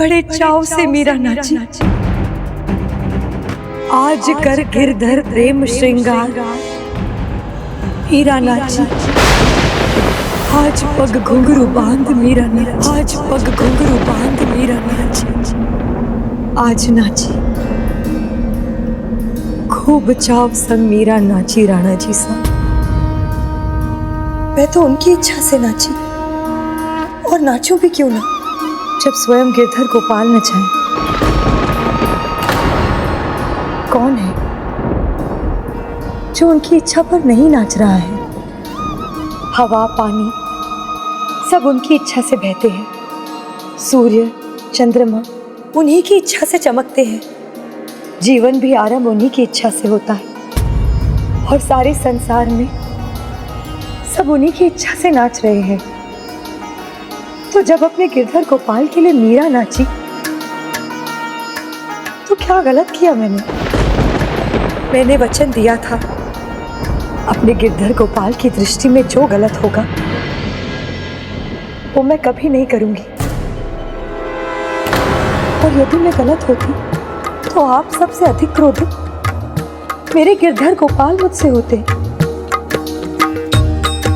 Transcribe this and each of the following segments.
बड़े चाव से मीरा नाची। आज कर गिरधर प्रेम श्रृंगार, मीरा नाची। आज पग घुंघरू बांध मीरा नाची। आज पग घुंघरू बांध मीरा नाची। आज नाची, खूब चाव संग मीरा नाची राणा जी संग। मैं तो उनकी इच्छा से नाची, और नाचूं भी क्यों ना, जब स्वयं गिरधर गोपाल न चाहे। कौन है जो उनकी इच्छा पर नहीं नाच रहा है? हवा पानी सब उनकी इच्छा से बहते हैं। सूर्य चंद्रमा उन्हीं की इच्छा से चमकते हैं। जीवन भी आरंभ उन्हीं की इच्छा से होता है, और सारे संसार में सब उन्हीं की इच्छा से नाच रहे हैं। तो जब अपने गिरधर गोपाल के लिए मीरा नाची, तो क्या गलत किया मैंने वचन दिया था, अपने गिरधर गोपाल की दृष्टि में जो गलत होगा वो मैं कभी नहीं करूंगी। और यदि मैं गलत होती तो आप सबसे अधिक क्रोधित मेरे गिरधर गोपाल मुझसे होते।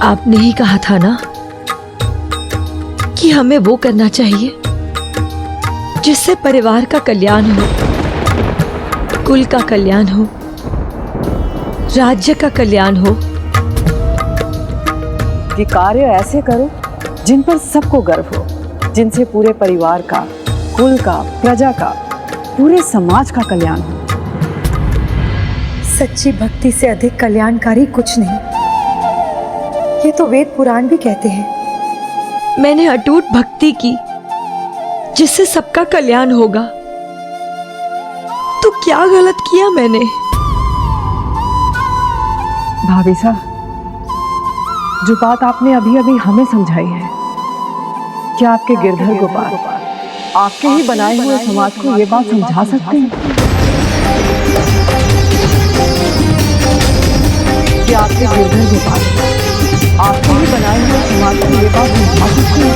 आपने ही कहा था ना कि हमें वो करना चाहिए जिससे परिवार का कल्याण हो, कुल का कल्याण हो, राज्य का कल्याण हो। ये कार्य ऐसे करो जिन पर सबको गर्व हो, जिनसे पूरे परिवार का, कुल का, प्रजा का, पूरे समाज का कल्याण हो। सच्ची भक्ति से अधिक कल्याणकारी कुछ नहीं, ये तो वेद पुराण भी कहते हैं। मैंने अटूट भक्ति की जिससे सबका कल्याण होगा, तो क्या गलत किया मैंने? भाभी साहब, जो बात आपने अभी अभी हमें समझाई है, क्या आपके गिरधर गोपाल आपके ही बनाए हुए समाज को ये बात समझा सकते हैं? क्या आपके गिरधर गोपाल आपके ही बनाए हुए समाज को ये बात समझा सकते हैं?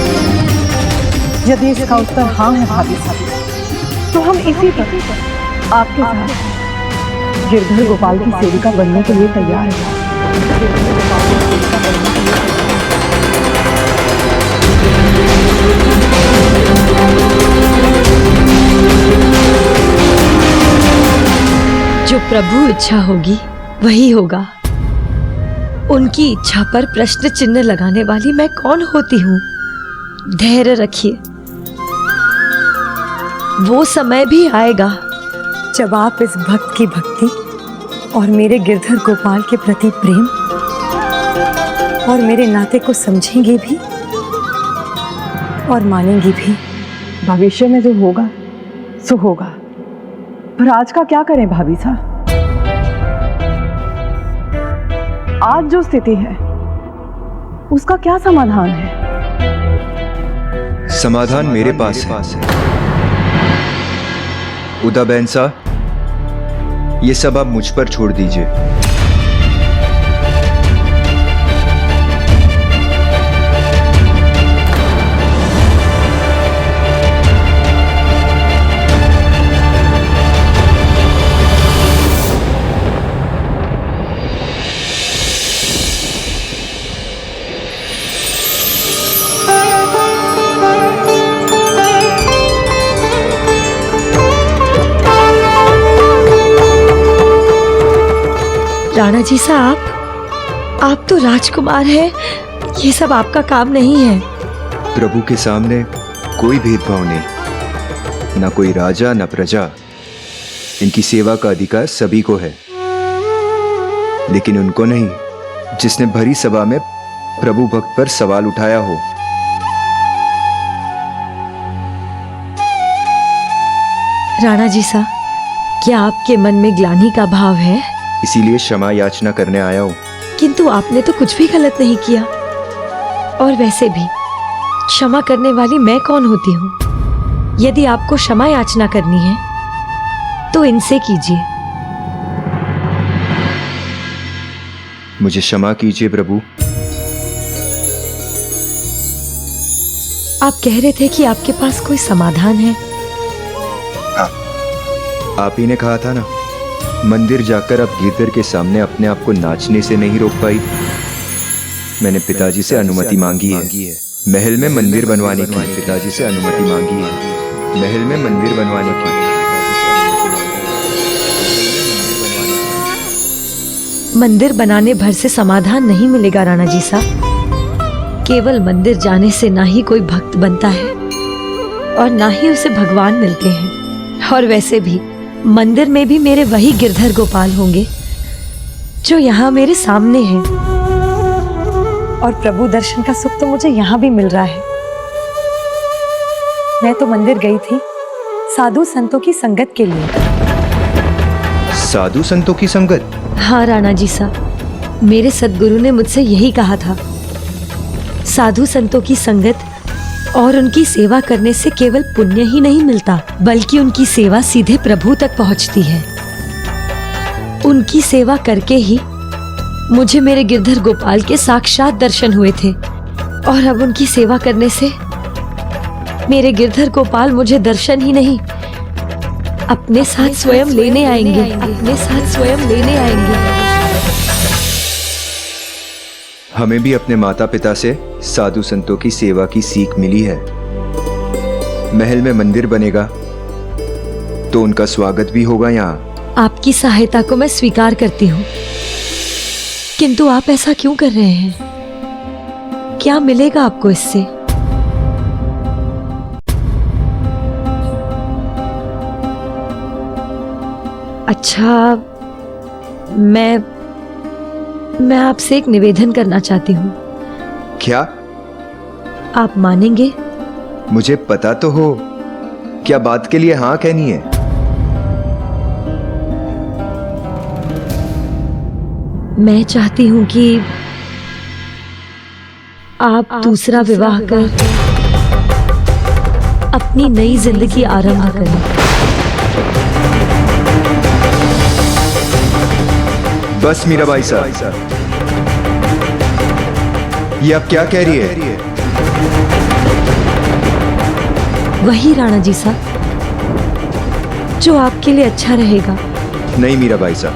यदि इसका उत्तर हाँ है भाभी साहब, तो हम इसी पर आपके साथ गिरधर गोपाल की सेविका बनने के लिए तैयार हैं। जो प्रभु इच्छा होगी वही होगा। उनकी इच्छा पर प्रश्न चिन्ह लगाने वाली मैं कौन होती हूँ? धैर्य रखिए, वो समय भी आएगा जब आप इस भक्त की भक्ति और मेरे गिरधर गोपाल के प्रति प्रेम और मेरे नाते को समझेंगे भी और मानेंगी भी। भविष्य में जो होगा सो होगा, पर आज का क्या करें भाभी साहब? आज जो स्थिति है उसका क्या समाधान है? समाधान मेरे पास है। उदा बहन साहब, ये सब आप मुझ पर छोड़ दीजिए। राणा जी साहब, आप तो राजकुमार हैं, ये सब आपका काम नहीं है। प्रभु के सामने कोई भेदभाव नहीं, ना कोई राजा ना प्रजा। इनकी सेवा का अधिकार सभी को है, लेकिन उनको नहीं जिसने भरी सभा में प्रभु भक्त पर सवाल उठाया हो। राणा जी साहब, क्या आपके मन में ग्लानि का भाव है? इसीलिए क्षमा याचना करने आया हूँ। किंतु आपने तो कुछ भी गलत नहीं किया, और वैसे भी क्षमा करने वाली मैं कौन होती हूँ? यदि आपको क्षमा याचना करनी है तो इनसे कीजिए। मुझे क्षमा कीजिए प्रभु। आप कह रहे थे कि आपके पास कोई समाधान है, आप ही ने कहा था ना, मंदिर जाकर अब गिरधर के सामने अपने आप को नाचने से नहीं रोक पाई। मैंने पिताजी से अनुमति मांगी है महल में मंदिर बनवाने की। पिताजी से अनुमति मांगी है महल में मंदिर बनवाने की। मंदिर बनाने भर से समाधान नहीं मिलेगा राणा जी साहब। केवल मंदिर जाने से ना ही कोई भक्त बनता है और ना ही उसे भगवान मिलते हैं। और वैसे भी मंदिर में भी मेरे वही गिरधर गोपाल होंगे जो यहाँ मेरे सामने हैं। और प्रभु दर्शन का सुख तो मुझे यहाँ भी मिल रहा है। मैं तो मंदिर गई थी साधु संतों की संगत के लिए। साधु संतों की संगत? हाँ राणा जी साहब, मेरे सद्गुरु ने मुझसे यही कहा था। साधु संतों की संगत और उनकी सेवा करने से केवल पुण्य ही नहीं मिलता, बल्कि उनकी सेवा सीधे प्रभु तक पहुंचती है। उनकी सेवा करके ही मुझे मेरे गिरधर गोपाल के साक्षात दर्शन हुए थे, और अब उनकी सेवा करने से मेरे गिरधर गोपाल मुझे दर्शन ही नहीं, अपने साथ स्वयं लेने आएंगे। अपने साथ स्वयं लेने आएंगे। हमें भी अपने माता पिता से साधु संतों की सेवा की सीख मिली है। महल में मंदिर बनेगा तो उनका स्वागत भी होगा यहाँ। आपकी सहायता को मैं स्वीकार करती हूँ, किंतु आप ऐसा क्यों कर रहे हैं? क्या मिलेगा आपको इससे? अच्छा, मैं आपसे एक निवेदन करना चाहती हूँ। क्या? आप मानेंगे? मुझे पता तो हो क्या बात के लिए हाँ कहनी है। मैं चाहती हूँ कि आप दूसरा विवाह कर अपनी नई जिंदगी आरंभ करें। बस मीराबाई साहब, ये आप क्या कह रही है? वही राणा जी साहब जो आपके लिए अच्छा रहेगा। नहीं मीराबाई साहब,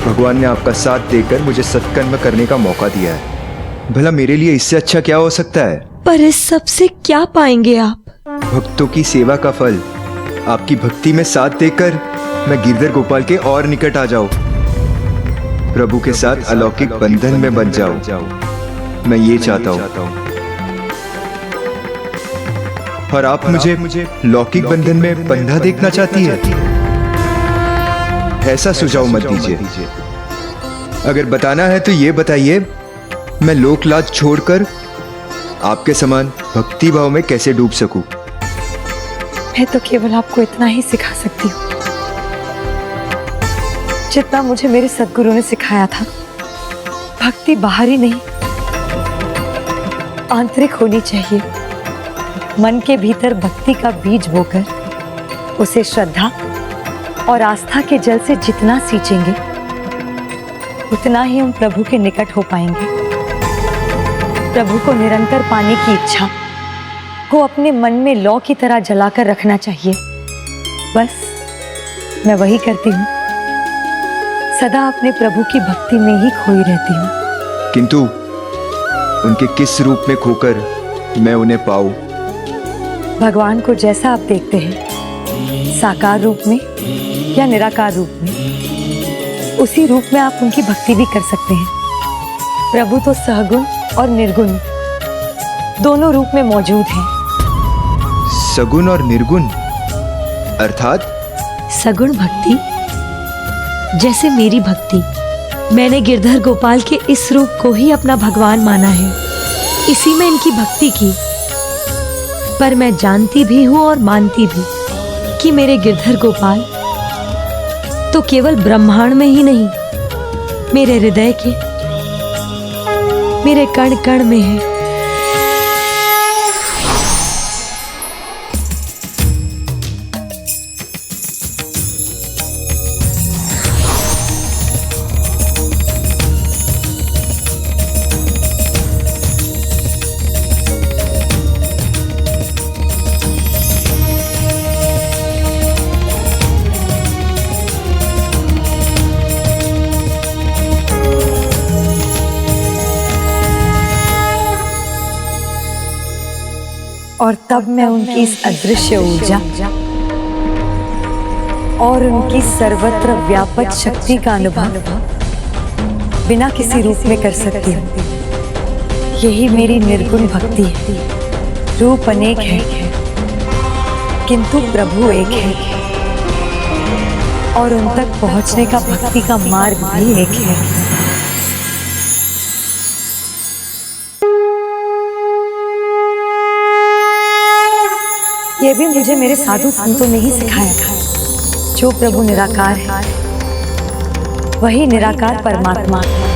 भगवान ने आपका साथ देकर मुझे सत्कर्म करने का मौका दिया है। भला मेरे लिए इससे अच्छा क्या हो सकता है? पर इस सब से क्या पाएंगे आप? भक्तों की सेवा का फल। आपकी भक्ति में साथ देकर मैं गिरधर गोपाल के और निकट आ जाऊं, प्रभु के साथ अलौकिक बंधन में बन जाऊं। मैं ये चाहता हूं। और आप मुझे लौकिक बंधन में बंधा देखना चाहती है? ऐसा सुझाव मत दीजिए। अगर बताना है तो ये बताइए, मैं लोक लाज छोड़कर आपके समान भक्ति भाव में कैसे डूब सकूं? मैं तो केवल आपको इतना ही सिखा सकती हूँ जितना मुझे मेरे सद्गुरु ने सिखाया था। भक्ति बाहरी नहीं, आंतरिक होनी चाहिए। मन के भीतर भक्ति का बीज बोकर उसे श्रद्धा और आस्था के जल से जितना सींचेंगे, उतना ही हम प्रभु के निकट हो पाएंगे। प्रभु को निरंतर पाने की इच्छा को अपने मन में लौ की तरह जलाकर रखना चाहिए। बस मैं वही करती हूँ, सदा अपने प्रभु की भक्ति में ही खोई रहती हूँ। किंतु उनके किस रूप में खोकर मैं उन्हें पाऊं? भगवान को जैसा आप देखते हैं, साकार रूप में या निराकार रूप में, उसी रूप में आप उनकी भक्ति भी कर सकते हैं। प्रभु तो सहगुण और निर्गुण दोनों रूप में मौजूद हैं। सगुण और निर्गुण अर्थात? सगुण भक्ति जैसे मेरी भक्ति, मैंने गिरधर गोपाल के इस रूप को ही अपना भगवान माना है, इसी में इनकी भक्ति की। पर मैं जानती भी हूं और मानती भी कि मेरे गिरधर गोपाल तो केवल ब्रह्मांड में ही नहीं, मेरे हृदय के, मेरे कण कण में है। और तब मैं उनकी इस अदृश्य ऊर्जा और उनकी सर्वत्र व्यापक शक्ति का अनुभव बिना किसी रूप में कर सकती हूँ। यही मेरी निर्गुण भक्ति है। रूप अनेक है किंतु प्रभु एक है, और उन तक पहुंचने का भक्ति का मार्ग भी एक है। यह भी मुझे मेरे साधु संतों ने ही सिखाया था। जो प्रभु निराकार है वही निराकार परमात्मा है।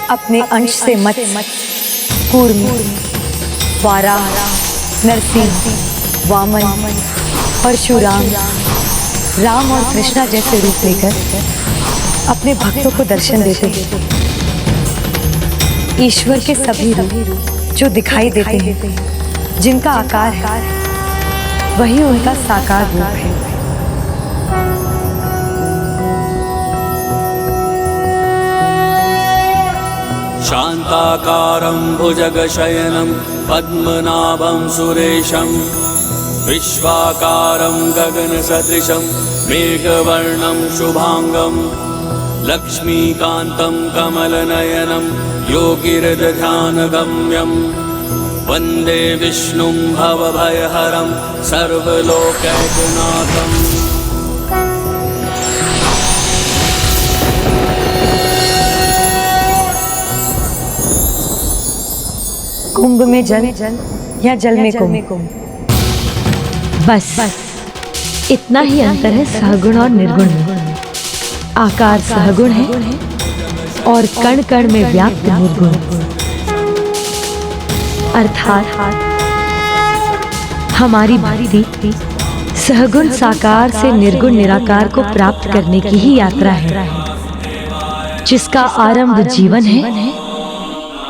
अपने अंश से मत कूर्म, वाराह, नरसिंह, वामन, परशुराम, राम और कृष्णा जैसे रूप लेकर अपने भक्तों को दर्शन देते हैं। ईश्वर के सभी रूप जो दिखाई देते हैं, जिनका आकार है वही उनका साकार रूप है। शान्ताकारं भुजगशयनं पद्मनाभं सुरेशं विश्वाकारं गगनसदृशं मेघवर्णं शुभांगं लक्ष्मीकान्तं कमलनयनं योगिहृदध्यानगम्यं वन्दे विष्णुं भवभयहरं सर्वलोकैकनाथम्। कुंभ में जल या जल में कुंभ, बस इतना ही अंतर है सहगुण और निर्गुण में। आकार सहगुण है और कण कण में व्याप्त निर्गुण। अर्थात हमारी भक्ति सहगुण साकार से निर्गुण निराकार को प्राप्त करने की ही यात्रा है, जिसका आरंभ जीवन है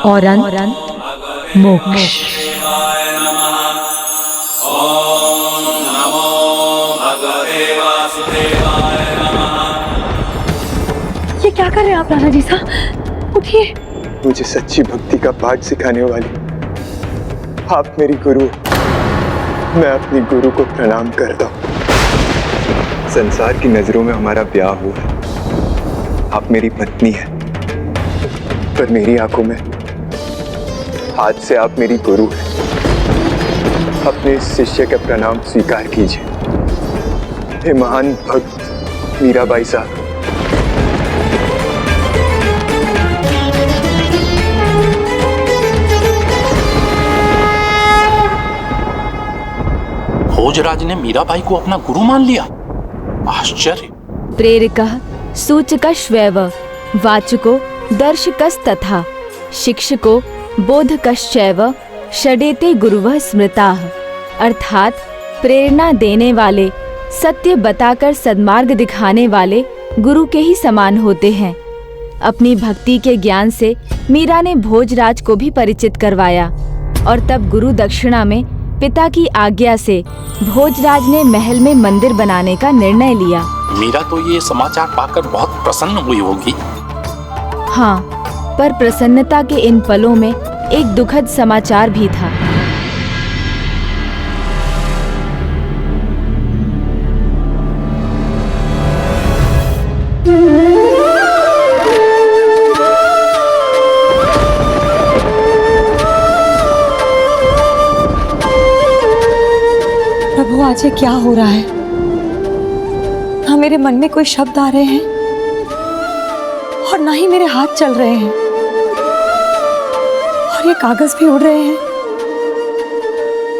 और अंत मोक्ष। ये क्या कर रहे हैं आप राणा जी साहब? उठिए। मुझे सच्ची भक्ति का पाठ सिखाने वाली आप मेरी गुरु। मैं अपनी गुरु को प्रणाम करता हूँ। संसार की नजरों में हमारा ब्याह हुआ। आप मेरी पत्नी है, पर मेरी आंखों में आज से आप मेरी गुरु हैं। अपने इस शिष्य का प्रणाम स्वीकार कीजिए। हे महान भक्त मीराबाई साहब। भोजराज ने मीराबाई को अपना गुरु मान लिया। आश्चर्य। प्रेरकः सूचकश्वैव वाचको दर्शकस्तथा शिक्षको बोधकश्चैव षडेते गुरुवः स्मृताः। अर्थात प्रेरणा देने वाले, सत्य बताकर सद्मार्ग दिखाने वाले गुरु के ही समान होते हैं। अपनी भक्ति के ज्ञान से मीरा ने भोजराज को भी परिचित करवाया और तब गुरु दक्षिणा में पिता की आज्ञा से भोजराज ने महल में मंदिर बनाने का निर्णय लिया। मीरा तो ये समाचार पाकर बहुत प्रसन्न हुई होगी। हाँ, पर प्रसन्नता के इन पलों में एक दुखद समाचार भी था। प्रभु आज ये क्या हो रहा है? मेरे मन में कोई शब्द आ रहे हैं और ना ही मेरे हाथ चल रहे हैं और ये कागज भी उड़ रहे हैं।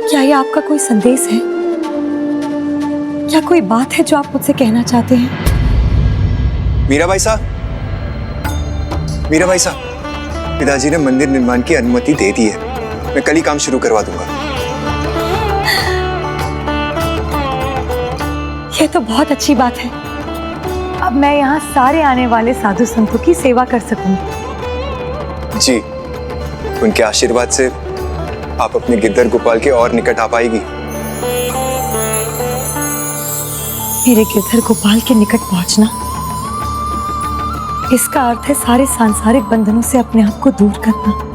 क्या ये आपका कोई संदेश है? क्या कोई बात है जो आप मुझसे कहना चाहते हैं? मीराबाई साहब, मीराबाई साहब, पिताजी ने मंदिर निर्माण की अनुमति दे दी है। मैं कल ही काम शुरू करवा दूंगा। ये तो बहुत अच्छी बात है। अब मैं यहाँ सारे आने वाले साधु संतों की सेवा कर सकूंगी। जी, उनके आशीर्वाद से आप अपने गिद्दर गोपाल के और निकट आ पाएगी। मेरे गिरधर गोपाल के निकट पहुंचना, इसका अर्थ है सारे सांसारिक बंधनों से अपने आप को दूर करना।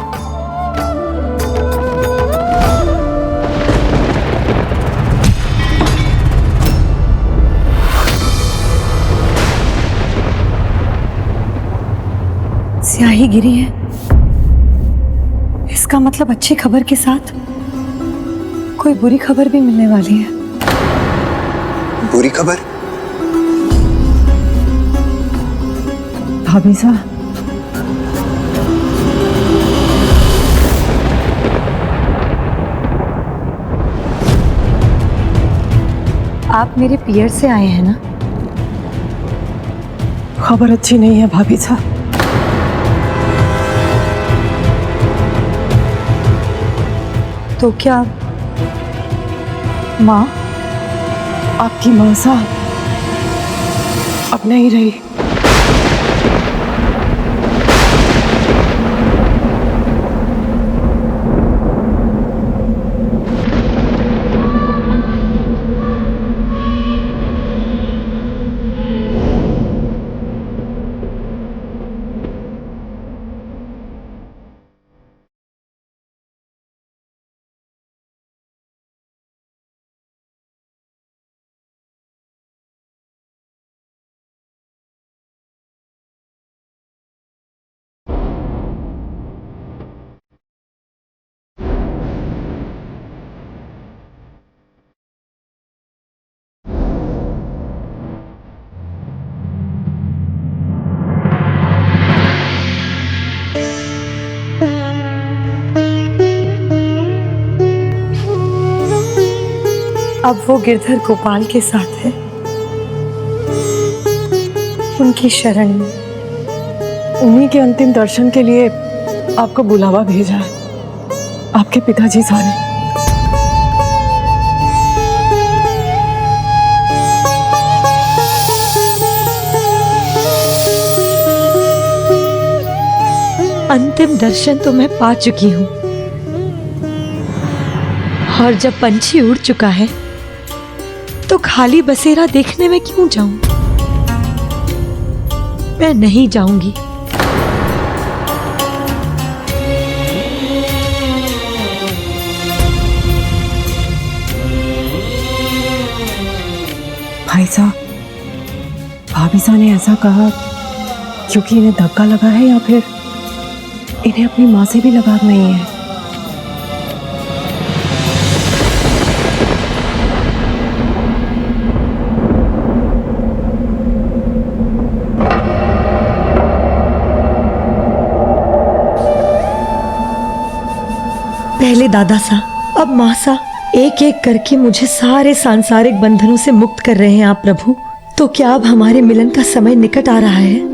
स्याही गिरी है, इसका मतलब अच्छी खबर के साथ कोई बुरी खबर भी मिलने वाली है। बुरी खबर? भाभी साहब, आप मेरे पियर से आए हैं ना? खबर अच्छी नहीं है भाभी साहब। तो क्या माँ? आपकी माँ साहब अब नहीं रही। अब वो गिरधर गोपाल के साथ है, उनकी शरण में। उन्हीं के अंतिम दर्शन के लिए आपको बुलावा भेजा है आपके पिताजी साहब ने। अंतिम दर्शन तो मैं पा चुकी हूं, और जब पंछी उड़ चुका है तो खाली बसेरा देखने में क्यों जाऊं? मैं नहीं जाऊंगी। भाई साहब, भाभी साहब ने ऐसा कहा क्योंकि इन्हें धक्का लगा है या फिर इन्हें अपनी माँ से भी लगाव नहीं है? पहले दादा सा, अब माँ सा, एक एक करके मुझे सारे सांसारिक बंधनों से मुक्त कर रहे हैं आप प्रभु। तो क्या अब हमारे मिलन का समय निकट आ रहा है?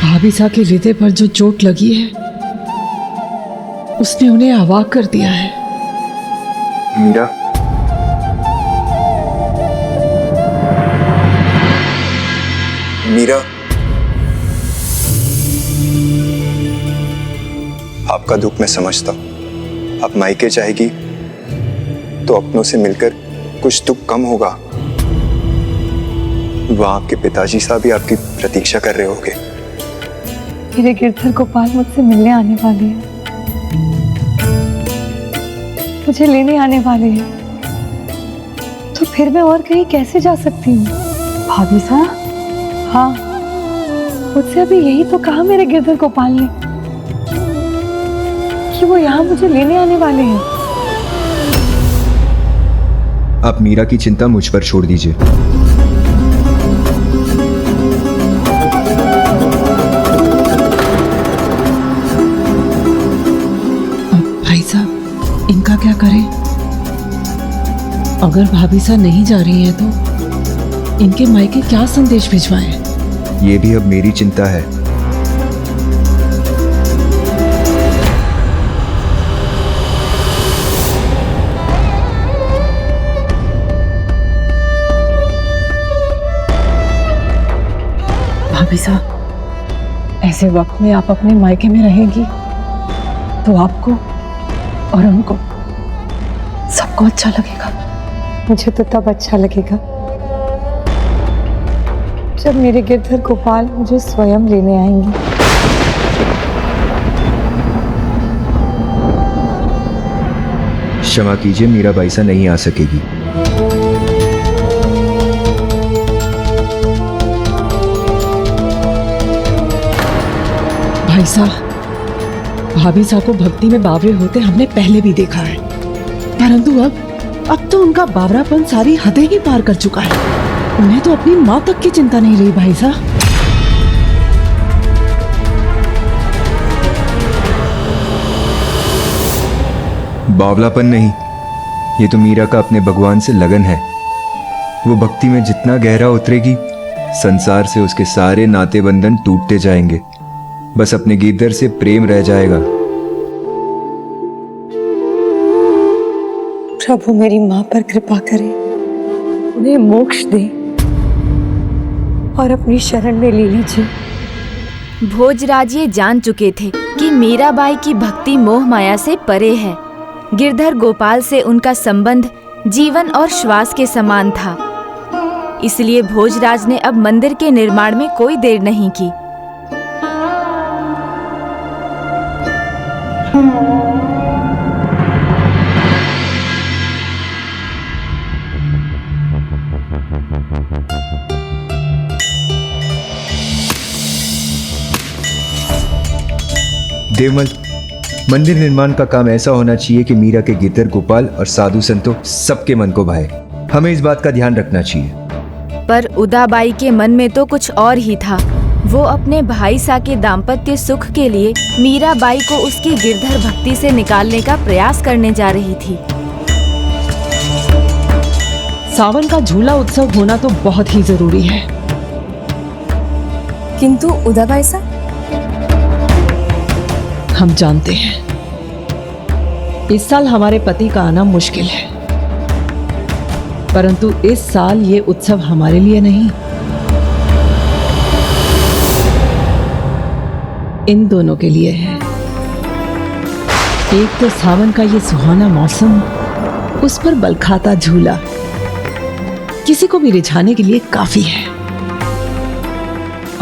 भाभीसा के हृदय पर जो चोट लगी है उसने उन्हें अवाक कर दिया है। मीरा, मीरा, आपका दुख मैं समझता हूं। आप मायके जाएगी तो अपनों से मिलकर कुछ दुख कम होगा। वहां आपके पिताजी साहब भी आपकी प्रतीक्षा कर रहे होंगे। मेरे गिरधर गोपाल मुझसे मिलने आने वाले हैं, मुझे लेने आने वाले हैं, तो फिर मैं और कहीं कैसे जा सकती हूँ? भाभी साहब, हाँ, मुझसे अभी यही तो कहा मेरे गिरधर गोपाल ने कि वो यहाँ मुझे लेने आने वाले हैं। आप मीरा की चिंता मुझ पर छोड़ दीजिए। भाई साहब, इनका क्या करें? अगर भाभी साहब नहीं जा रही है तो इनके मायके क्या संदेश भिजवाएं? ये भी अब मेरी चिंता है। भाभी साहब, ऐसे वक्त में आप अपने मायके में रहेंगी तो आपको और उनको सबको अच्छा लगेगा। मुझे तो तब अच्छा लगेगा जब मेरे गिरधर गोपाल मुझे स्वयं लेने आएंगे। क्षमा कीजिए, मीरा बाईसा नहीं आ सकेगी। भाई साहब, भाभी साहब को भक्ति में बावरे होते हमने पहले भी देखा है, परंतु अब तो उनका बावरापन सारी हदें ही पार कर चुका है। उन्हें तो अपनी माँ तक की चिंता नहीं रही। भाई साहब, बावलापन नहीं, ये तो मीरा का अपने भगवान से लगन है। वो भक्ति में जितना गहरा उतरेगी, संसार से उसके सारे नाते बंधन टूटते जाएंगे। बस अपने गिरधर से प्रेम रह जाएगा। प्रभु मेरी माँ पर कृपा करे, उन्हें मोक्ष दे और अपनी शरण में ले लीजिए। भोजराज ये जान चुके थे कि मीराबाई की भक्ति मोह माया से परे है। गिरधर गोपाल से उनका संबंध जीवन और श्वास के समान था। इसलिए भोजराज ने अब मंदिर के निर्माण में कोई देर नहीं की। देवमल, मंदिर निर्माण का काम ऐसा होना चाहिए कि मीरा के गिरधर गोपाल और साधु संतों सबके मन को भाए। हमें इस बात का ध्यान रखना चाहिए। पर उदाबाई के मन में तो कुछ और ही था। वो अपने भाई सा के दाम्पत्य सुख के लिए मीराबाई को उसकी गिरधर भक्ति से निकालने का प्रयास करने जा रही थी। सावन का झूला उत्सव होना तो बहुत ही जरूरी है, किंतु उदाबाई सा, हम जानते हैं इस साल हमारे पति का आना मुश्किल है, परंतु इस साल ये उत्सव हमारे लिए नहीं, इन दोनों के लिए है। एक तो सावन का ये सुहाना मौसम, उस पर बलखाता झूला, किसी को भी रिझाने के लिए काफी है।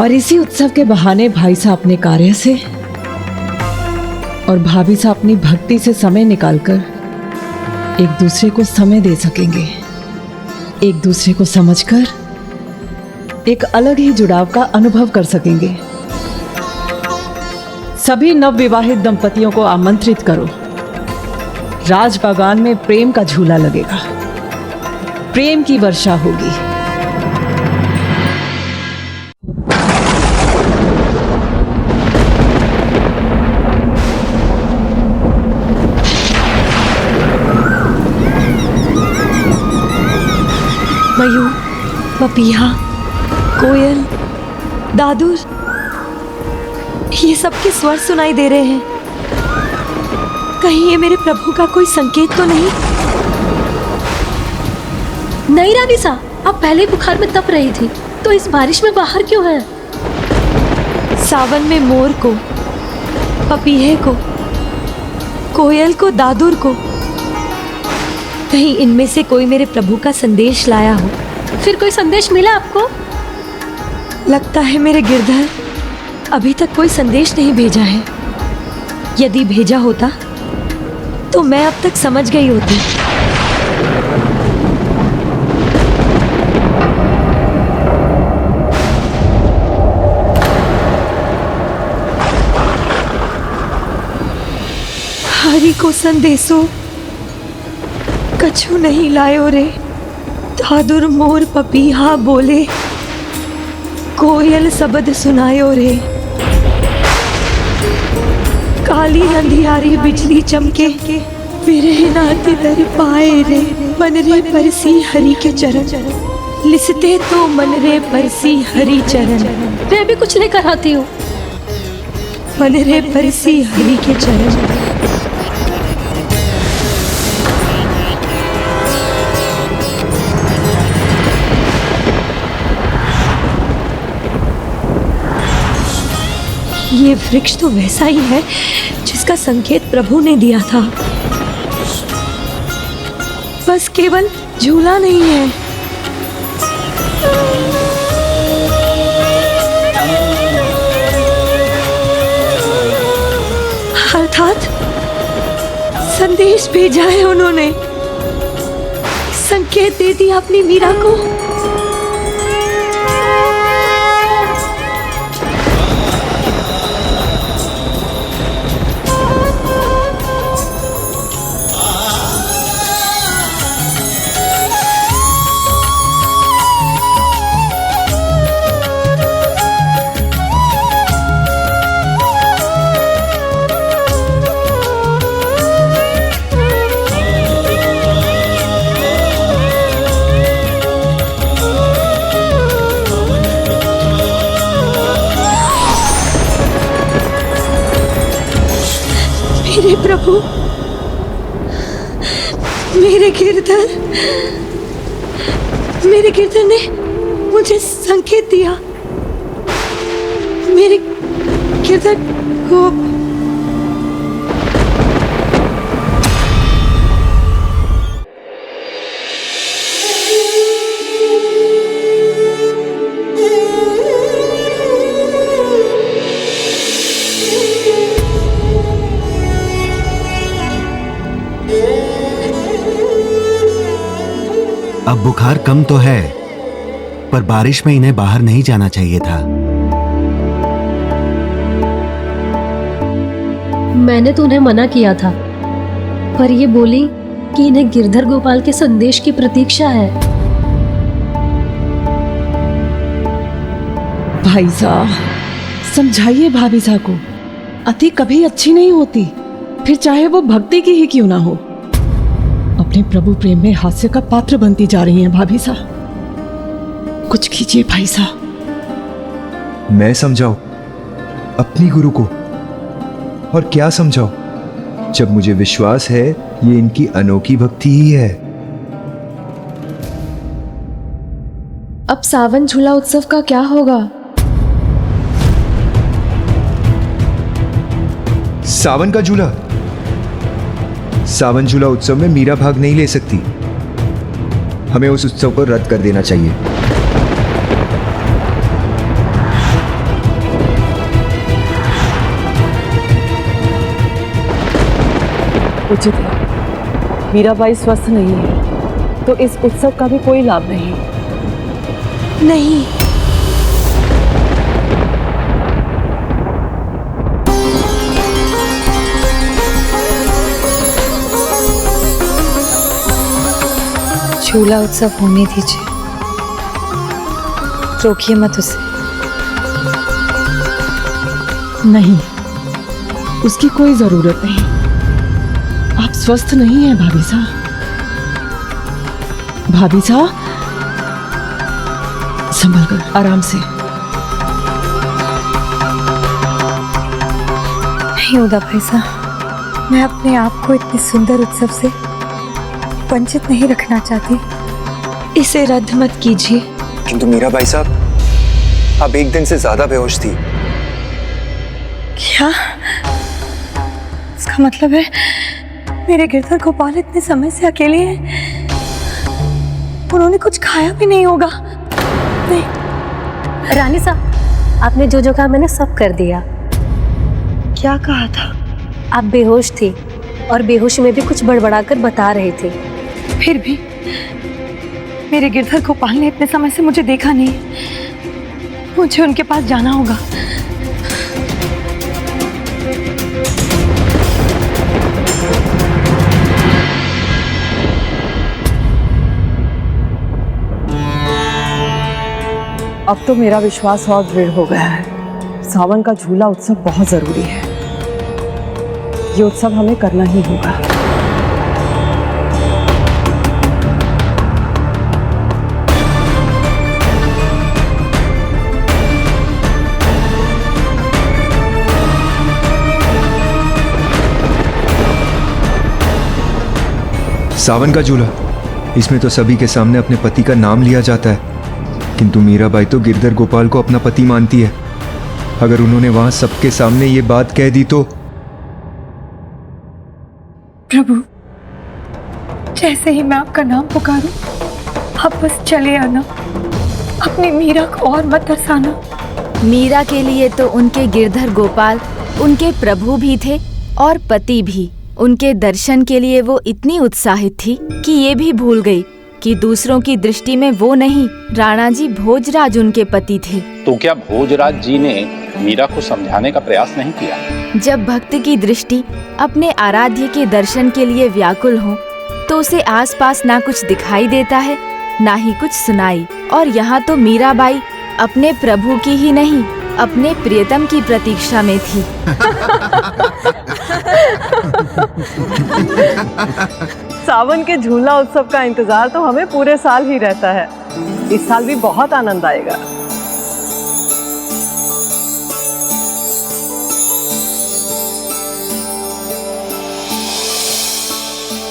और इसी उत्सव के बहाने भाई साहब अपने कार्य से और भाभी साहब अपनी भक्ति से समय निकालकर एक दूसरे को समय दे सकेंगे, एक दूसरे को समझकर एक अलग ही जुड़ाव का अनुभव कर सकेंगे। सभी नवविवाहित दंपतियों को आमंत्रित करो। राजबागान में प्रेम का झूला लगेगा, प्रेम की वर्षा होगी। मयूर, पपीहा, कोयल, दादुर, ये सबके स्वर सुनाई दे रहे हैं। कहीं ये मेरे प्रभु का कोई संकेत तो नहीं? नहीं रानी सा, आप पहले बुखार में तप रही थी, तो इस बारिश में बाहर क्यों है? सावन में मोर को, पपीहे को, कोयल को, दादुर को, कहीं इनमें से कोई मेरे प्रभु का संदेश लाया हो। फिर कोई संदेश मिला आपको? लगता है मेरे गिरधर अभी तक कोई संदेश नहीं भेजा है। यदि भेजा होता तो मैं अब तक समझ गई होती। हरि को संदेशो कछु नहीं लायो रे, दादुर मोर पपीहा बोले, कोयल शब्द सुनायो रे। काली अंधियारी बिजली चमके, बिरह नाथ दर पाए रे। मन रे परसी हरि के चरण, लिसते तो मन रे परसी हरि चरण। मैं भी कुछ लेकर आती हूँ। मन रे परसी हरि के चरण। ये वृक्ष तो वैसा ही है जिसका संकेत प्रभु ने दिया था, बस केवल झूला नहीं है। अर्थात संदेश भेजा है उन्होंने, संकेत दे दिया अपनी मीरा को। मेरे प्रभु, मेरे गिरधर ने मुझे संकेत दिया। मेरे गिरधर को अब बुखार कम तो है, पर बारिश में इन्हें बाहर नहीं जाना चाहिए था। मैंने तो उन्हें मना किया था, पर ये बोली कि इन्हें गिरधर गोपाल के संदेश की प्रतीक्षा है। भाई साहब, समझाइए भाभी साहब को, अति कभी अच्छी नहीं होती, फिर चाहे वो भक्ति की ही क्यों ना हो। अपने प्रभु प्रेम में हास्य का पात्र बनती जा रही हैं भाभी साहब। कुछ कीजिए भाई साहब। मैं समझाऊं अपनी गुरु को? और क्या समझाऊं, जब मुझे विश्वास है ये इनकी अनोखी भक्ति ही है। अब सावन झूला उत्सव का क्या होगा? सावन का झूला? सावन झूला उत्सव में मीरा भाग नहीं ले सकती। हमें उस उत्सव को रद्द कर देना चाहिए। उचित है। मीराबाई स्वस्थ नहीं है तो इस उत्सव का भी कोई लाभ नहीं। नहीं, झूला उत्सव होने दीजिए, रोकिए मत उसे। नहीं, उसकी कोई जरूरत नहीं। आप स्वस्थ नहीं हैं भाभी साहब। भाभी साहब, संभल कर, आराम से। नहीं उदा भाई साहब, मैं अपने आप को इतने सुंदर उत्सव से वंचित नहीं रखना चाहती। इसे रद्द मत कीजिए। किंतु मीराबाई साहब, आप एक दिन से ज्यादा बेहोश थी। क्या? इसका मतलब है मेरे गिरधर गोपाल इतने समय से अकेले हैं। उन्होंने कुछ खाया भी नहीं होगा। नहीं। रानी साहब, आपने जो कहा मैंने सब कर दिया। क्या कहा था? आप बेहोश थे और बेहोश में भी कुछ बड़बड़ाकर बता रहे थे। फिर भी मेरे गिरधर गोपाल ने इतने समय से मुझे देखा नहीं। मुझे उनके पास जाना होगा। अब तो मेरा विश्वास और दृढ़ हो गया है। सावन का झूला उत्सव बहुत जरूरी है। ये उत्सव हमें करना ही होगा। सावन का झूला, इसमें तो सभी के सामने अपने पति का नाम लिया जाता है, किंतु मीराबाई तो गिरधर गोपाल को अपना पति मानती है। अगर उन्होंने वहां सबके सामने ये बात कह दी तो? प्रभु, जैसे ही मैं आपका नाम पुकारूं, आप बस चले आना। अपनी मीरा को और मत तरसाना। मीरा के लिए तो उनके गिरधर गोपाल उनके प्रभु भी थे और पति भी। उनके दर्शन के लिए वो इतनी उत्साहित थी कि ये भी भूल गई कि दूसरों की दृष्टि में वो नहीं, राणा जी भोजराज उनके पति थे। तो क्या भोजराज जी ने मीरा को समझाने का प्रयास नहीं किया? जब भक्त की दृष्टि अपने आराध्य के दर्शन के लिए व्याकुल हो तो उसे आसपास ना कुछ दिखाई देता है, ना ही कुछ सुनाई। और यहाँ तो मीराबाई अपने प्रभु की ही नहीं, अपने प्रियतम की प्रतीक्षा में थी। सावन के झूला उत्सव का इंतजार तो हमें पूरे साल ही रहता है। इस साल भी बहुत आनंद आएगा।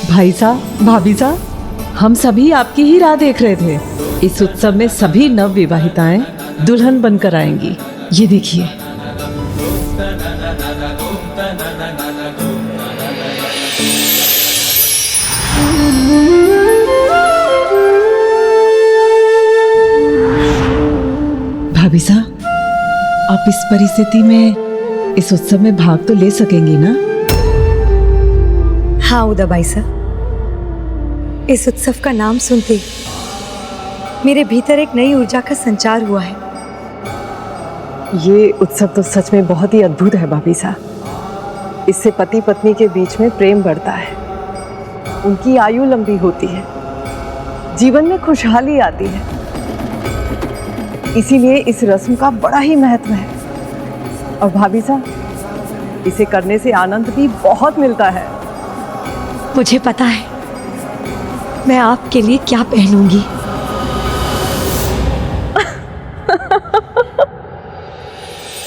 भाई साहब, भाभी साहब, हम सभी आपकी ही राह देख रहे थे। इस उत्सव में सभी नव विवाहिताएं दुल्हन बनकर आएंगी। ये देखिए। भाभी साहब, आप इस परिस्थिति में इस उत्सव में भाग तो ले सकेंगी ना? हाँ उदाबाई साहब, इस उत्सव का नाम सुनते मेरे भीतर एक नई ऊर्जा का संचार हुआ है। ये उत्सव तो सच में बहुत ही अद्भुत है भाभी साहब। इससे पति पत्नी के बीच में प्रेम बढ़ता है, उनकी आयु लंबी होती है, जीवन में खुशहाली आती है। इसीलिए इस रस्म का बड़ा ही महत्व है। और भाभी साहब, इसे करने से आनंद भी बहुत मिलता है। मुझे पता है मैं आपके लिए क्या पहनूंगी।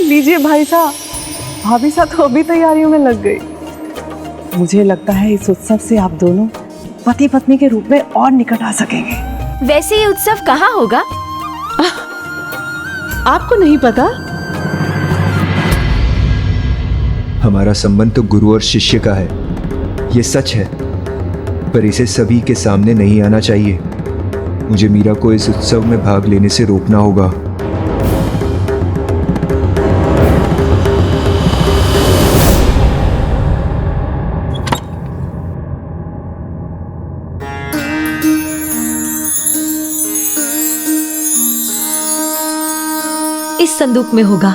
लीजिए भाई साहब। भाभी साहब तो अभी तैयारियों में लग गई। मुझे लगता है इस उत्सव से आप दोनों पति पत्नी के रूप में और निकट आ सकेंगे। वैसे ये उत्सव कहाँ होगा? आपको नहीं पता? हमारा संबंध तो गुरु और शिष्य का है, ये सच है, पर इसे सभी के सामने नहीं आना चाहिए। मुझे मीरा को इस उत्सव में भाग लेने से रोकना होगा। इस संदूक में होगा।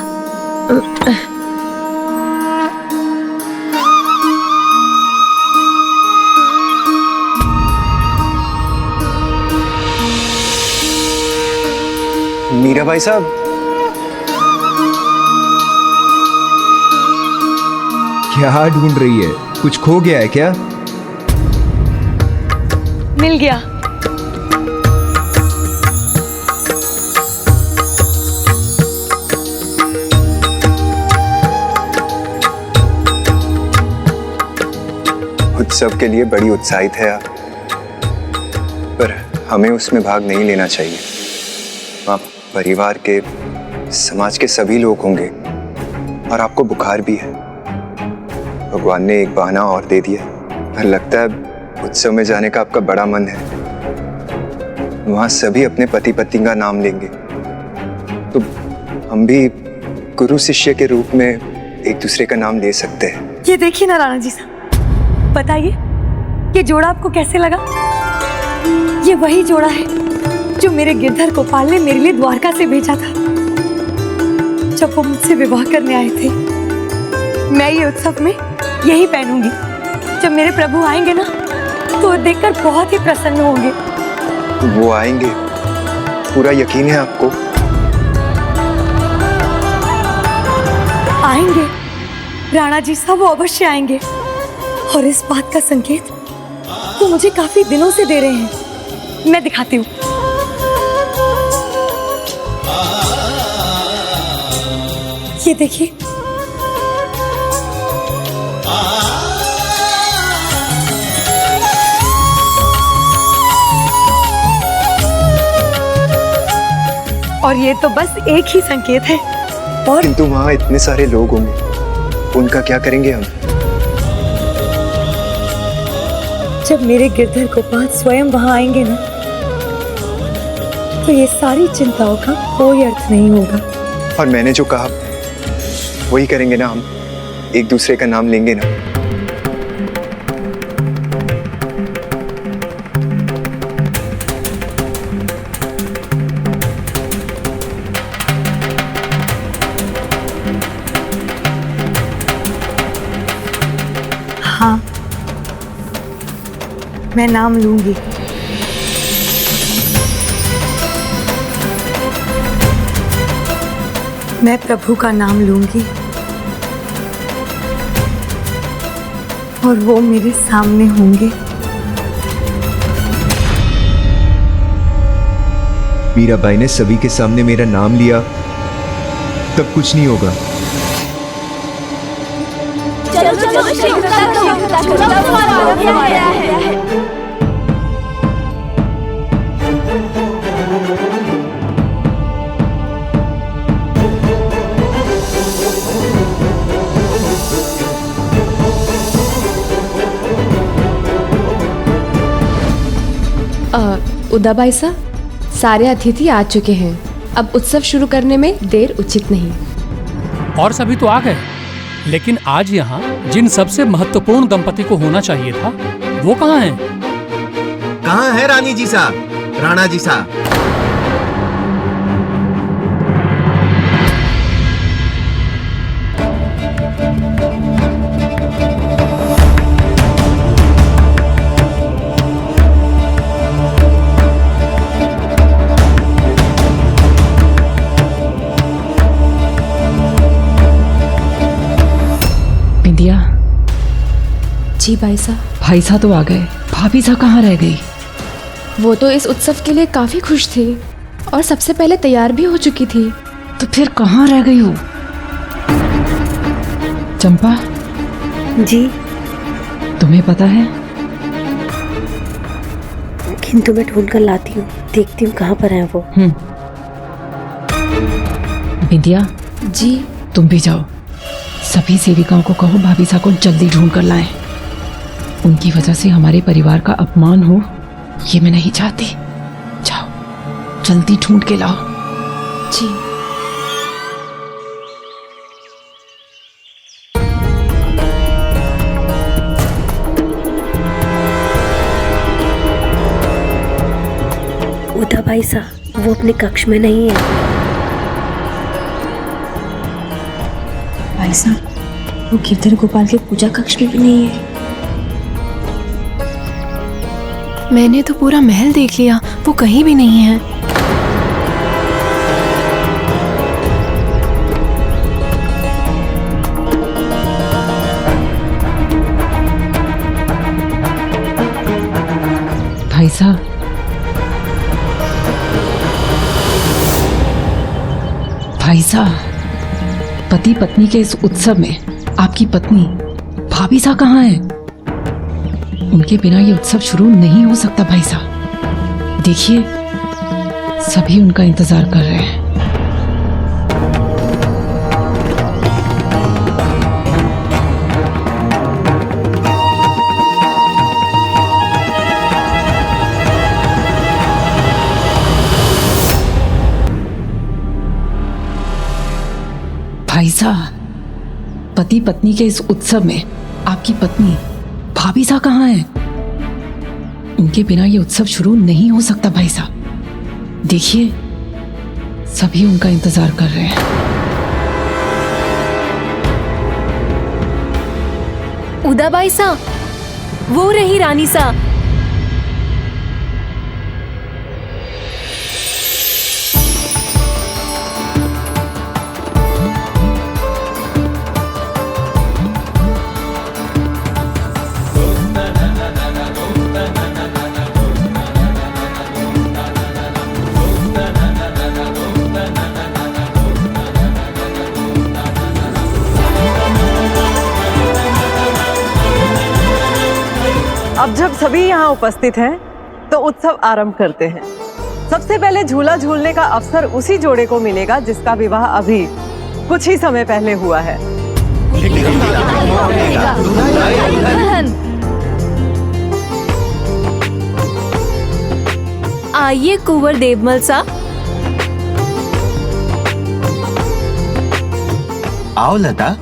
मीरा भाई साहब, क्या ढूंढ रही है? कुछ खो गया है क्या? मिल गया। उत्सव के लिए बड़ी उत्साहित है आप, पर हमें उसमें भाग नहीं लेना चाहिए। आप परिवार के, समाज के सभी लोग होंगे और आपको बुखार भी है। भगवान ने एक बहाना और दे दिया, पर लगता है उत्सव में जाने का आपका बड़ा मन है। वहां सभी अपने पति पत्नी का नाम लेंगे, तो हम भी गुरु शिष्य के रूप में एक दूसरे का नाम ले सकते हैं। ये देखिए ना राणा जी साहब, बताइए ये जोड़ा आपको कैसे लगा? ये वही जोड़ा है जो मेरे गिरधर गोपाल ने मेरे लिए द्वारका से भेजा था जब वो मुझसे विवाह करने आए थे। मैं ये उत्सव में यही पहनूंगी। जब मेरे प्रभु आएंगे ना, तो देखकर बहुत ही प्रसन्न होंगे। वो आएंगे, पूरा यकीन है आपको? आएंगे राणा जी साहब, वो अवश्य आएंगे। और इस बात का संकेत वो मुझे काफी दिनों से दे रहे हैं। मैं दिखाती हूँ। ये देखिए, और ये तो बस एक ही संकेत है। और किंतु वहां इतने सारे लोग होंगे, उनका क्या करेंगे हम? जब मेरे गिरधर गोपाल स्वयं वहां आएंगे ना, तो ये सारी चिंताओं का कोई अर्थ नहीं होगा। और मैंने जो कहा वही करेंगे ना हम, एक दूसरे का नाम लेंगे ना। हाँ, मैं नाम लूंगी। मैं प्रभु का नाम लूंगी और वो मेरे सामने होंगे। मीराबाई ने सभी के सामने मेरा नाम लिया, तब कुछ नहीं होगा। उदाबाई साहब, सारे अतिथि आ चुके हैं। अब उत्सव शुरू करने में देर उचित नहीं। और सभी तो आ गए, लेकिन आज यहाँ जिन सबसे महत्वपूर्ण दंपति को होना चाहिए था, वो कहाँ हैं? कहाँ है रानी जी साहब, राणा जी साहब? जी भाई साहब। भाई साहब तो आ गए, भाभी साहब कहाँ रह गई? वो तो इस उत्सव के लिए काफी खुश थी और सबसे पहले तैयार भी हो चुकी थी। तो फिर कहाँ रह गई हो? चंपा जी, तुम्हें पता है? किंतु मैं ढूंढ कर लाती हूँ, देखती हूँ कहाँ पर है वो। विद्या जी, तुम भी जाओ, सभी सेविकाओं को कहो भाभी साहब को जल्दी ढूंढ कर लाएं। उनकी वजह से हमारे परिवार का अपमान हो, ये मैं नहीं चाहती। जाओ। जल्दी ढूंढ के लाओ। जी। उदा भाई साहब वो अपने कक्ष में नहीं है। भाई साहब वो गिरधर गोपाल के पूजा कक्ष में भी नहीं है। मैंने तो पूरा महल देख लिया, वो कहीं भी नहीं है। भाई साहब, भाई साहब, पति पत्नी के इस उत्सव में आपकी पत्नी भाभी साहब कहाँ है? उनके बिना ये उत्सव शुरू नहीं हो सकता भाई साहब। देखिए, सभी उनका इंतजार कर रहे हैं। भाई साहब, पति पत्नी के इस उत्सव में आपकी पत्नी भाभी साहब कहाँ है? उनके बिना ये उत्सव शुरू नहीं हो सकता भाई साहब। देखिए, सभी उनका इंतजार कर रहे हैं। उदाबाई सा, वो रही रानी सा। अब जब सभी यहाँ उपस्थित हैं, तो उत्सव आरंभ करते हैं। सबसे पहले झूला झूलने का अवसर उसी जोड़े को मिलेगा जिसका विवाह अभी कुछ ही समय पहले हुआ है। आइए कुंवर देवमल सा। आओ लता।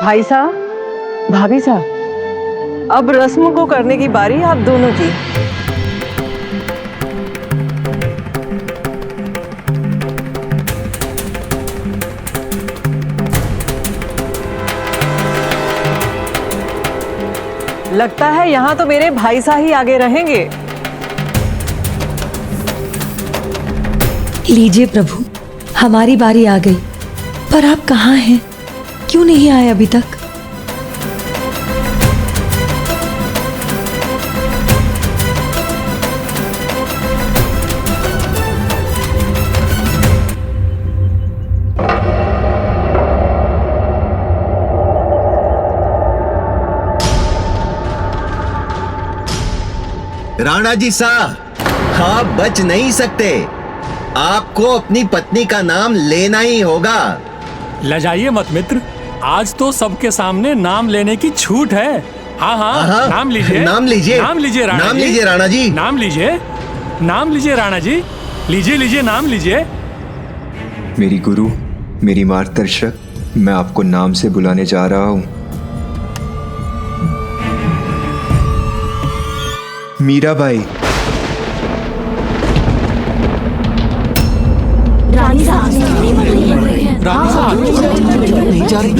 भाई साहब, भाभी साहब, अब रस्म को करने की बारी आप दोनों की। लगता है यहाँ तो मेरे भाई सा ही आगे रहेंगे। लीजिए प्रभु, हमारी बारी आ गई। पर आप कहाँ हैं? क्यों नहीं आए अभी तक? राणा जी साहब, आप बच नहीं सकते। आपको अपनी पत्नी का नाम लेना ही होगा। लजाइए मत मित्र, आज तो सबके सामने नाम लेने की छूट है। हाँ हाँ, नाम लीजिए, नाम लीजिए, नाम लीजिए राणा जी, नाम लीजिए राणा जी, नाम लीजिए, नाम लीजिए राणा जी, लीजिए लीजिए, नाम लीजिए। मेरी गुरु, मेरी मार्गदर्शक, मैं आपको नाम से बुलाने जा रहा हूं। मीराबाई। रानी साहब नहीं जा रही।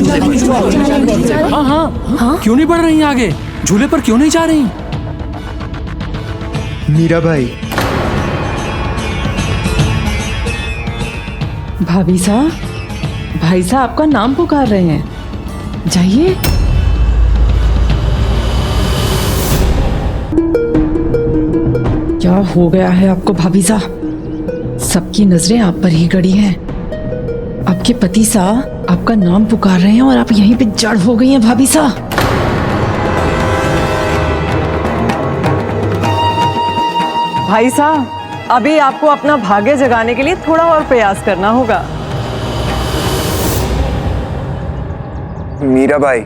हाँ हाँ, क्यों नहीं बढ़ रही आगे? झूले पर क्यों नहीं जा रही? मीराबाई। भाभी साहब, भाई साहब आपका नाम पुकार रहे हैं, जाइए। क्या हो गया है आपको भाभी साहब? सबकी नजरें आप पर ही गड़ी हैं। आपके पति साहब आपका नाम पुकार रहे हैं और आप यहीं पे जड़ हो गई हैं भाभी साहब। भाई साहब, अभी आपको अपना भाग्य जगाने के लिए थोड़ा और प्रयास करना होगा। मीराबाई।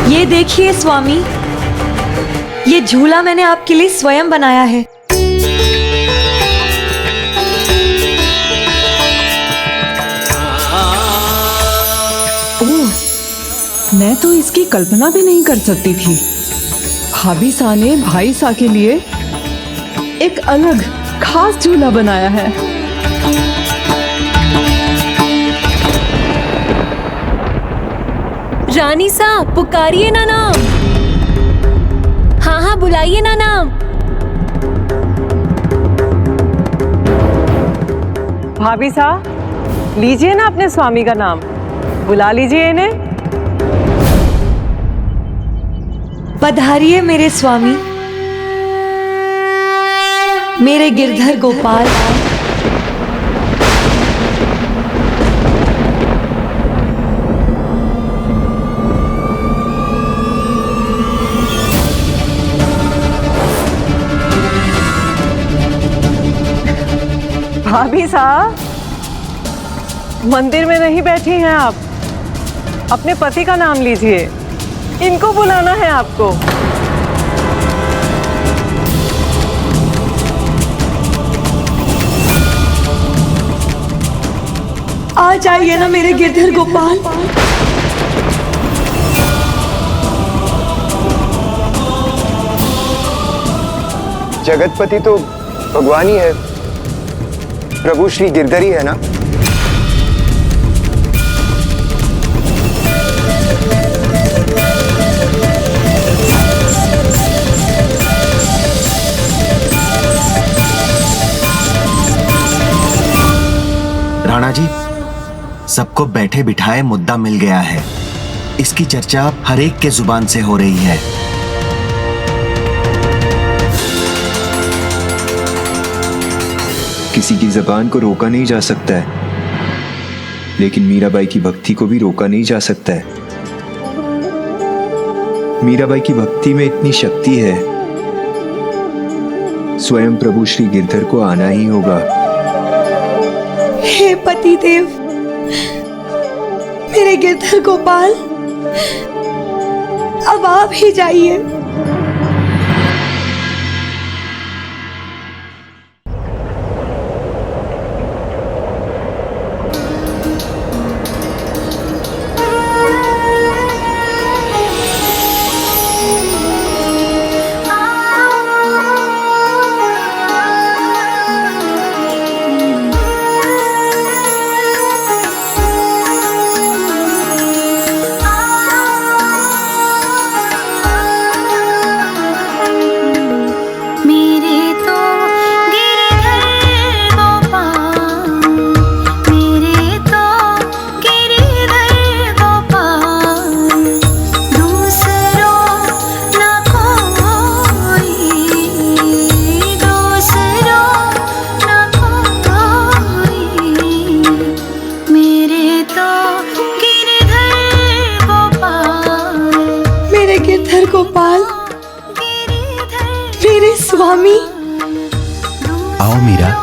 ये देखिए स्वामी, ये झूला मैंने आपके लिए स्वयं बनाया है। ओह, मैं तो इसकी कल्पना भी नहीं कर सकती थी। भाभी सा ने भाई सा के लिए एक अलग खास झूला बनाया है। रानी साहब पुकारिए ना नाम। हाँ हाँ, बुलाइए ना नाम। भाभी साहब, लीजिए ना अपने स्वामी का नाम, बुला लीजिए इन्हें। पधारिए मेरे स्वामी, मेरे गिरधर गोपाल। भाभी साहब, मंदिर में नहीं बैठी हैं आप, अपने पति का नाम लीजिए, इनको बुलाना है आपको। आ जाइए ना मेरे गिरधर गोपाल। जगतपति तो भगवान ही है, प्रभु श्री गिरधरी है ना। राणा जी, सबको बैठे बिठाए मुद्दा मिल गया है। इसकी चर्चा हर एक के जुबान से हो रही है। किसी की जबान को रोका नहीं जा सकता है, लेकिन मीराबाई की भक्ति को भी रोका नहीं जा सकता है। मीराबाई की भक्ति में इतनी शक्ति है स्वयं प्रभु श्री गिरधर को आना ही होगा। हे पति देव, मेरे गिरधर गोपाल, अब आप ही जाइए। गोपाल, मेरे स्वामी। आओ मीरा।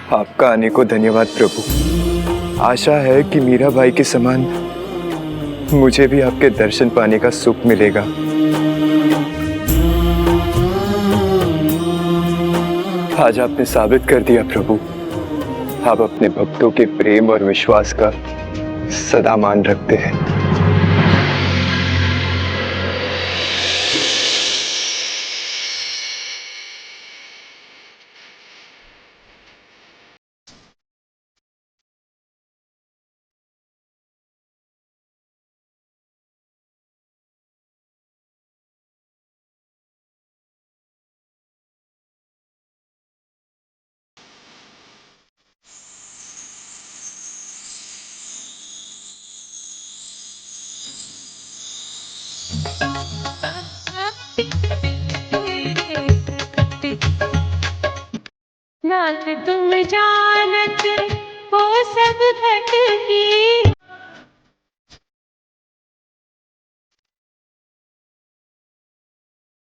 आपका आने को धन्यवाद प्रभु। आशा है कि मीरा भाई के समान मुझे भी आपके दर्शन पाने का सुख मिलेगा। आज आपने साबित कर दिया प्रभु, आप अपने भक्तों के प्रेम और विश्वास का सदा मान रखते हैं। नाथ तुम जानत हो सब घट की।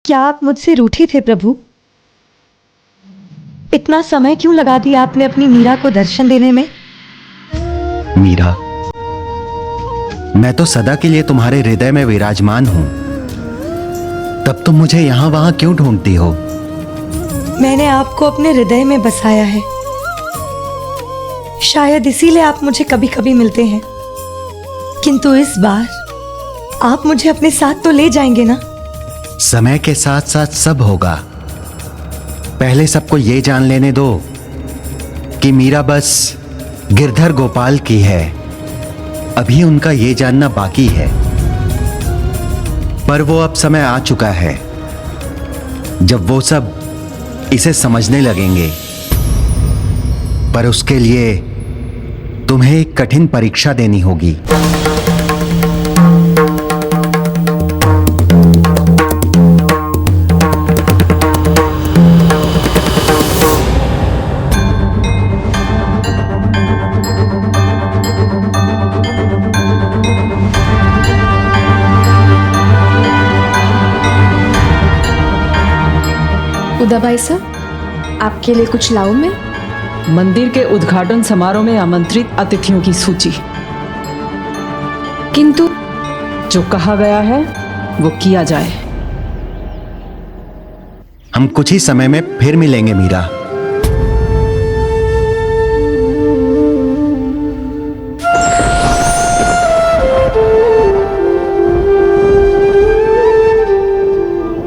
क्या आप मुझसे रूठे थे प्रभु? इतना समय क्यों लगा दिया आपने अपनी मीरा को दर्शन देने में? मीरा, मैं तो सदा के लिए तुम्हारे हृदय में विराजमान हूं, तब तुम मुझे यहां वहां क्यों ढूंढती हो? मैंने आपको अपने हृदय में बसाया है, शायद इसीलिए आप मुझे कभी कभी मिलते हैं, किंतु इस बार आप मुझे अपने साथ तो ले जाएंगे ना? समय के साथ साथ सब होगा। पहले सबको ये जान लेने दो कि मीरा बस गिरधर गोपाल की है। अभी उनका ये जानना बाकी है, पर वो अब समय आ चुका है जब वो सब इसे समझने लगेंगे। पर उसके लिए तुम्हें एक कठिन परीक्षा देनी होगी। उदाबाई साहब, आपके लिए कुछ लाऊं मैं? मंदिर के उद्घाटन समारोह में आमंत्रित अतिथियों की सूची। किंतु जो कहा गया है वो किया जाए। हम कुछ ही समय में फिर मिलेंगे मीरा।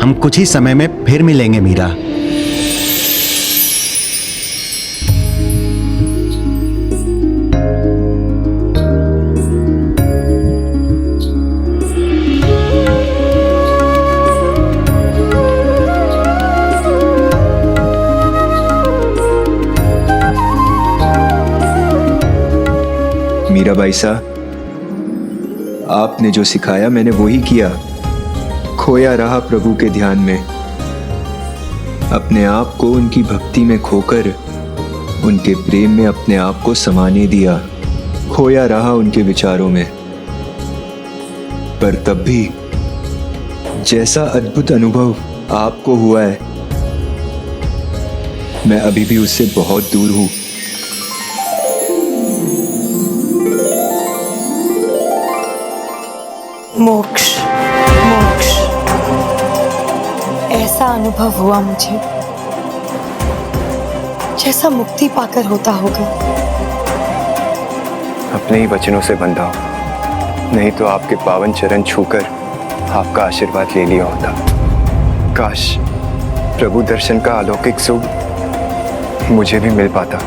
हम कुछ ही समय में फिर मिलेंगे मीरा। मीराबाई साहब, आपने जो सिखाया मैंने वही किया। खोया रहा प्रभु के ध्यान में, अपने आप को उनकी भक्ति में खोकर उनके प्रेम में अपने आप को समाने दिया। खोया रहा उनके विचारों में। पर तब भी जैसा अद्भुत अनुभव आपको हुआ है, मैं अभी भी उससे बहुत दूर हूं। मोक्ष, मोक्ष, ऐसा अनुभव हुआ मुझे जैसा मुक्ति पाकर होता होगा। अपने ही वचनों से बंधा हूं, नहीं तो आपके पावन चरण छूकर आपका आशीर्वाद ले लिया होता। काश प्रभु दर्शन का अलौकिक सुख मुझे भी मिल पाता।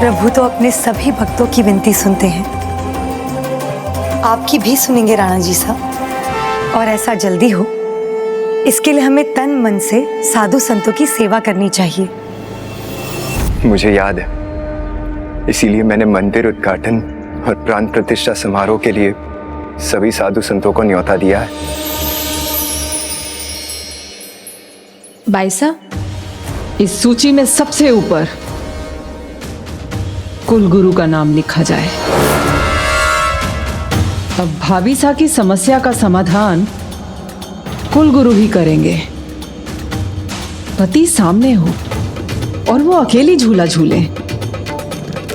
प्रभु तो अपने सभी भक्तों की विनती सुनते हैं, आपकी भी सुनेंगे राणा जी साहब। और ऐसा जल्दी हो, इसके लिए हमें तन मन से साधु संतों की सेवा करनी चाहिए। मुझे याद है, इसीलिए मैंने मंदिर उद्घाटन और प्राण प्रतिष्ठा समारोह के लिए सभी साधु संतों को न्योता दिया है। भाई साहब, इस सूची में सबसे ऊपर कुलगुरु का नाम लिखा जाए। अब भाविसा की समस्या का समाधान कुलगुरु ही करेंगे। पति सामने हो और वो अकेली झूला झूले,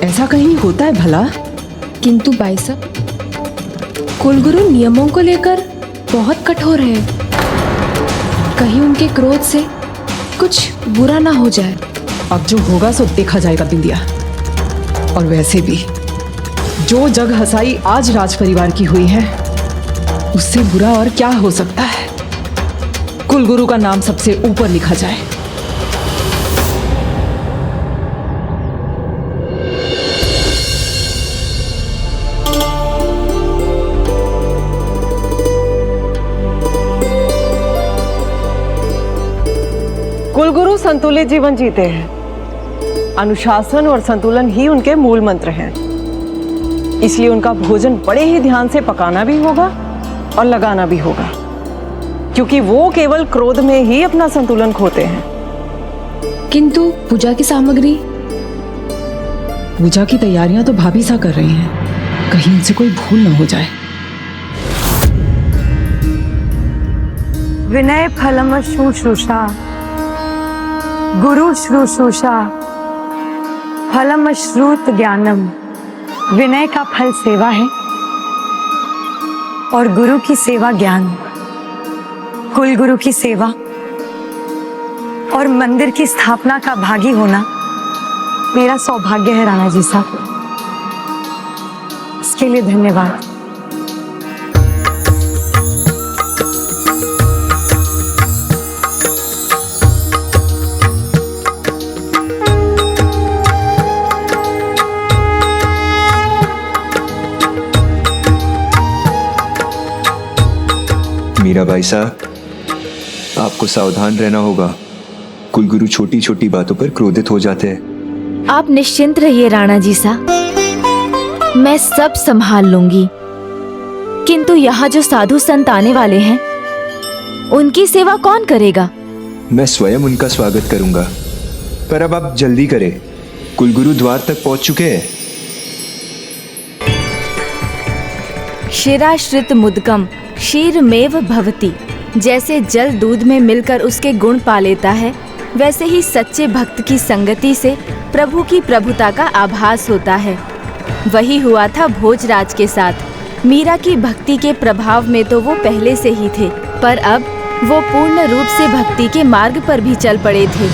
ऐसा कहीं होता है भला? किंतु भाई साहब, कुलगुरु नियमों को लेकर बहुत कठोर है। कहीं उनके क्रोध से कुछ बुरा ना हो जाए। अब जो होगा सो देखा जाएगा बिंदिया। और वैसे भी जो जग हसाई आज राज परिवार की हुई है, उससे बुरा और क्या हो सकता है। कुलगुरु का नाम सबसे ऊपर लिखा जाए। कुलगुरु संतुलित जीवन जीते हैं। अनुशासन और संतुलन ही उनके मूल मंत्र हैं। इसलिए उनका भोजन बड़े ही ध्यान से पकाना भी होगा और लगाना भी होगा, क्योंकि वो केवल क्रोध में ही अपना संतुलन खोते हैं। किंतु पूजा की सामग्री? पूजा की तैयारियां तो भाभी सा कर रही हैं, कहीं इनसे कोई भूल ना हो जाए। विनय फलम शुश्रूषा, गुरु शुश्रूषा, फलम श्रुत ज्ञानम। विनय का फल सेवा है और गुरु की सेवा ज्ञान। कुल गुरु की सेवा और मंदिर की स्थापना का भागी होना मेरा सौभाग्य है राणा जी साहब। इसके लिए धन्यवाद। मीराबाई साहब, आपको सावधान रहना होगा। कुलगुरु छोटी छोटी बातों पर क्रोधित हो जाते हैं। आप निश्चिंत रहिए राणा जी साहब, मैं सब संभाल लूंगी। किंतु यहाँ जो साधु संत आने वाले हैं, उनकी सेवा कौन करेगा? मैं स्वयं उनका स्वागत करूंगा, पर अब आप जल्दी करें। कुलगुरु द्वार तक पहुंच चुके हैं। शिराश्रित मुदकम क्षीरमेव भवति। जैसे जल दूध में मिलकर उसके गुण पा लेता है, वैसे ही सच्चे भक्त की संगति से प्रभु की प्रभुता का आभास होता है। वही हुआ था भोजराज के साथ। मीरा की भक्ति के प्रभाव में तो वो पहले से ही थे, पर अब वो पूर्ण रूप से भक्ति के मार्ग पर भी चल पड़े थे।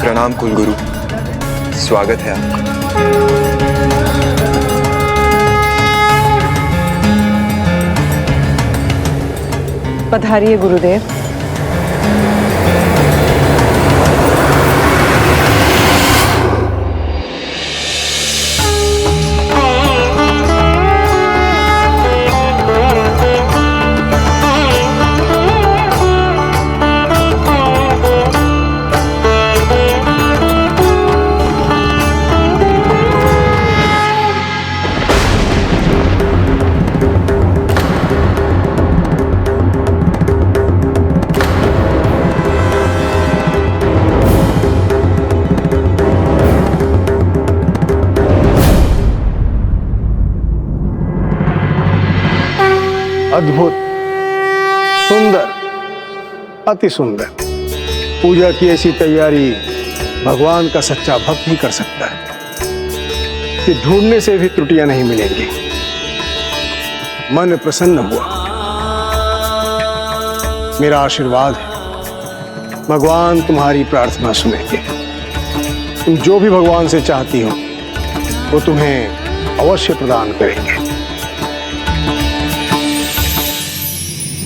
प्रणाम कुलगुरु, स्वागत है आपका। पधारिए गुरुदेव। अद्भुत, सुंदर, अति सुंदर। पूजा की ऐसी तैयारी भगवान का सच्चा भक्त ही कर सकता है कि ढूंढने से भी त्रुटियां नहीं मिलेंगी। मन प्रसन्न हुआ। मेरा आशीर्वाद है, भगवान तुम्हारी प्रार्थना सुनेंगे। तुम जो भी भगवान से चाहती हो वो तुम्हें अवश्य प्रदान करेंगे।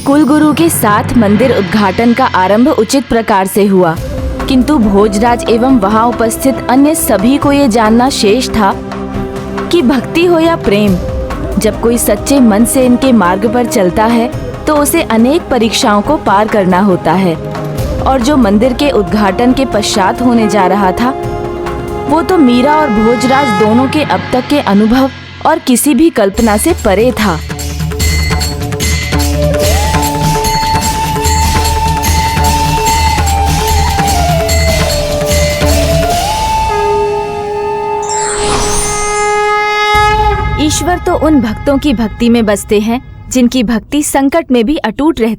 कुलगुरु के साथ मंदिर उद्घाटन का आरंभ उचित प्रकार से हुआ, किंतु भोजराज एवं वहां उपस्थित अन्य सभी को ये जानना शेष था कि भक्ति हो या प्रेम, जब कोई सच्चे मन से इनके मार्ग पर चलता है तो उसे अनेक परीक्षाओं को पार करना होता है। और जो मंदिर के उद्घाटन के पश्चात होने जा रहा था वो तो मीरा और भोजराज दोनों के अब तक के अनुभव और किसी भी कल्पना से परे था। ईश्वर तो उन भक्तों की भक्ति में बसते हैं जिनकी भक्ति संकट में भी अटूट रहती